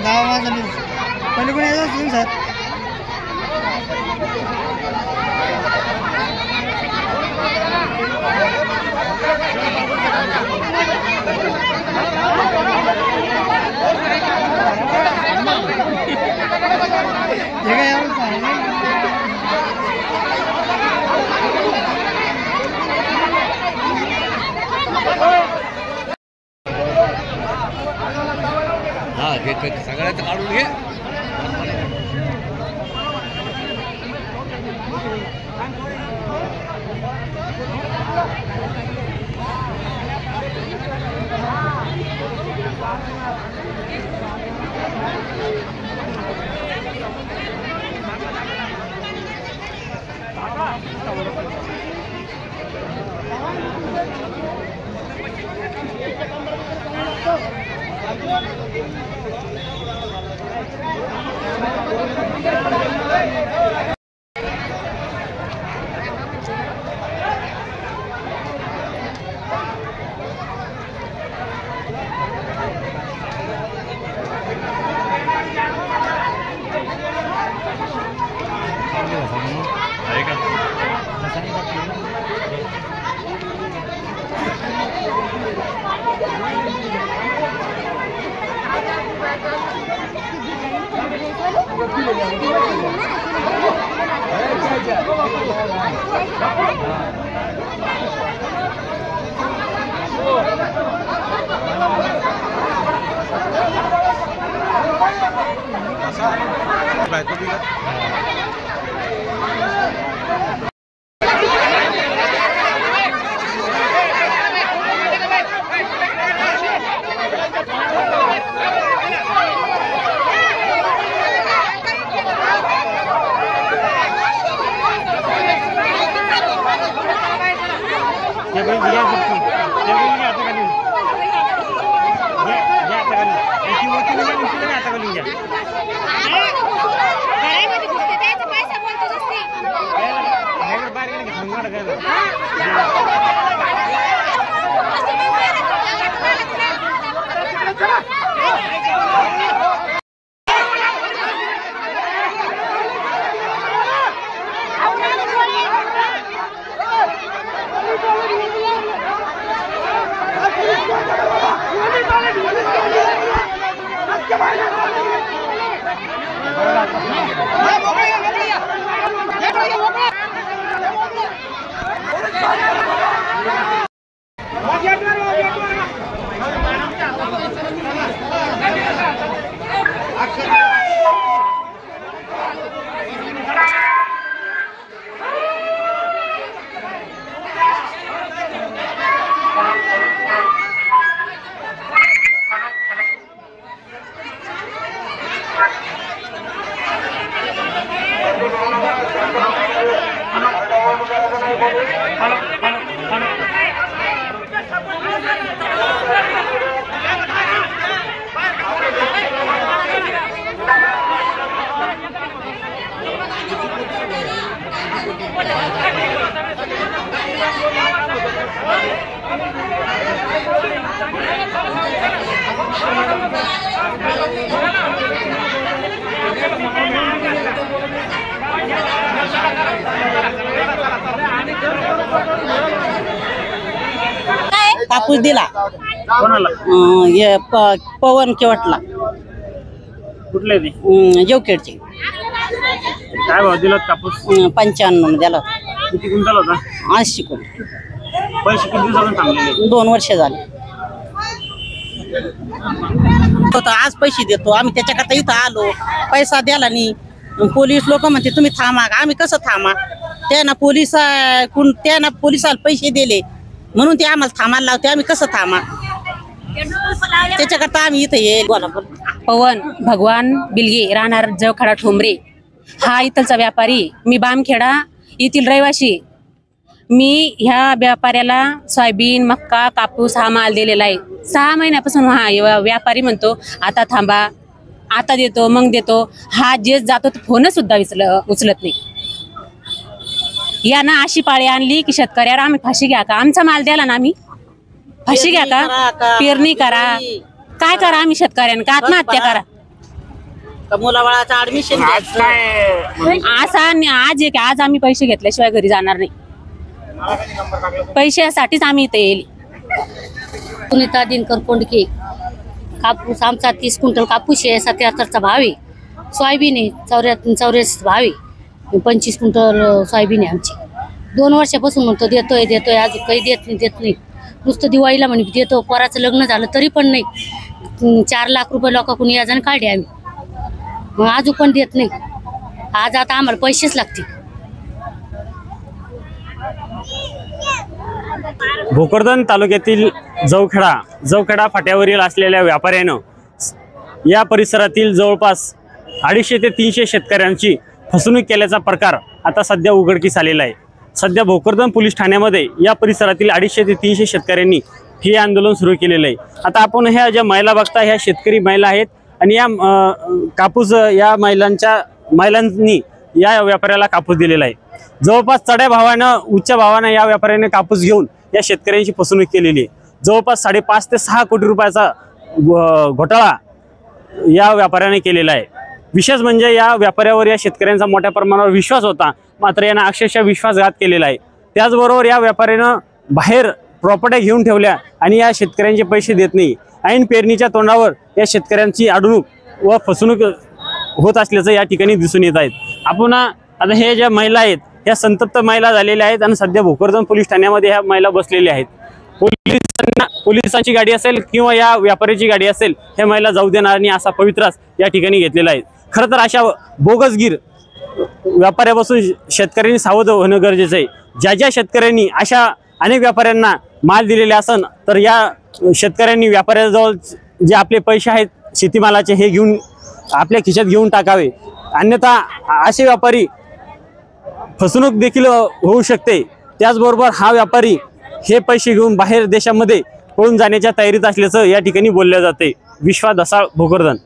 गावामध्ये पलीकडे यायचं सर. हा घे सगळ्याच काढून घे. कापूस दिला कोणाला? पवन केवटला. कुठले ते? जेवखेडचे. काय भाव दिला कापूस? 95 दिला. किती क्विंटल होता? 80 क्विंटल. पैसे किती दिवसातून थांबलेले? 2 वर्ष झाले. आज पैसे देतो आम्ही, त्याच्याकरता इथं आलो. पैसा द्याला नाही. पोलीस लोक म्हणते तुम्ही थांबा. आम्ही कसं थांबा? त्यांना पोलिसाला पैसे दिले म्हणून ते आम्हाला थांबायला लावते. आम्ही कसं थांबा? त्याच्याकरता आम्ही इथं येईल. पवन भगवान बिलगे, राहणार जवखडा ठोंबरे, हा इथलचा व्यापारी. मी बामखेडा येथील रहिवाशी. मी ह्या व्यापाऱ्याला सोयाबीन, मक्का, कापूस हा माल दिलेला आहे. 6 महिन्यापासून हा व्यापारी म्हणतो आता थांबा, आता देतो, मग देतो. हा जे जातो तो फोन सुद्धा उचलत नाही. या ना अशी पाळी आणली की शेतकऱ्यावर आम्ही फाशी घ्या का? आमचा माल द्याला ना आम्ही फाशी घ्या पेरणी करा का? का? पेरणी करा काय करा? आम्ही शेतकऱ्यांना का आत्महत्या करा? का मुलाबाळाचं ऍडमिशन आज द्यायचं काय आज एक आज आम्ही पैसे घेतल्याशिवाय घरी जाणार नाही. पैशासाठीच आम्ही इथे येईल. सुनीता दिनकर कोंडके. कापूस आमचा 30 क्विंटल कापूस आहे, 77चा भाव आहे. सोयाबीन आहे 84 भाव आहे. 25 क्विंटल सोयाबीन आहे आमची. 2 वर्षापासून म्हणतो देतोय देतोय, अजून काही देत नाही. नुसतं दिवाळीला म्हणे देतो. पोराचं लग्न झालं तरी पण नाही. 4 लाख रुपये लोकांकडून याजन काढले आम्ही, मग अजून पण देत नाही. आज आता आम्हाला पैसेच लागतील. भोकरदन तालुक्यातील जवखेडा फाट्यावरील असलेल्या व्यापाऱ्यानं या परिसरातील जवळपास 250 ते 300 शेतकऱ्यांची फसवणूक केल्याचा प्रकार आता सध्या उघडकीस आलेला आहे. सध्या भोकरदन पोलीस ठाण्यामध्ये या परिसरातील 250 ते 300 शेतकऱ्यांनी हे आंदोलन सुरू केलेलं आहे. आता आपण ह्या ज्या महिला बघता, ह्या शेतकरी महिला आहेत आणि या कापूस या महिलांनी या व्यापाऱ्याला कापूस दिलेला आहे. जवळपास चढ्या भावानं उच्च भावानं या व्यापाऱ्याने कापूस घेऊन या शेतकऱ्यांची फसवणूक केलेली आहे. जवळपास 5.5 ते 6 कोटी रुपयाचा घोटाळा या व्यापाऱ्याने केलेला आहे. विशेष म्हणजे या व्यापाऱ्यावर या शेतकऱ्यांचा मोठ्या प्रमाणावर विश्वास होता, मात्र यानं अक्षरशः विश्वासघात केलेला आहे. त्याचबरोबर या व्यापाऱ्यानं बाहेर प्रॉपर्ट्या घेऊन ठेवल्या आणि या शेतकऱ्यांचे पैसे देत नाही. ऐन पेरणीच्या तोंडावर या शेतकऱ्यांची अडवणूक व फसवणूक होत असल्याचं या ठिकाणी दिसून येत आहेत. आपण आता हे ज्या महिला आहेत ह्या संतप्त महिला झालेल्या आहेत आणि सध्या भोकरदन पोलीस ठाण्यामध्ये ह्या महिला बसलेल्या आहेत. पोलिसांची गाडी असेल किंवा या व्यापाऱ्याची गाडी असेल, ह्या महिला जाऊ देणार नाही असा पवित्रास या ठिकाणी घेतलेला आहे. खरं तर अशा बोगसगीर व्यापाऱ्यापासून शेतकऱ्यांनी सावध होणं गरजेचं आहे. ज्या शेतकऱ्यांनी अशा अनेक व्यापाऱ्यांना माल दिलेले असन तर या शेतकऱ्यांनी व्यापाऱ्याजवळ जे आपले पैसे आहेत शेतीमालाचे हे घेऊन आपल्या खिशात घेऊन टाकावे. अन्यथा असे व्यापारी फसवणूक देखील होऊ शकते. त्याचबरोबर हा व्यापारी हे पैसे घेऊन बाहेर देशामध्ये पळून जाण्याच्या तयारीत असल्याचं या ठिकाणी बोलले जाते. विश्वास धसाळ, भोकरदन.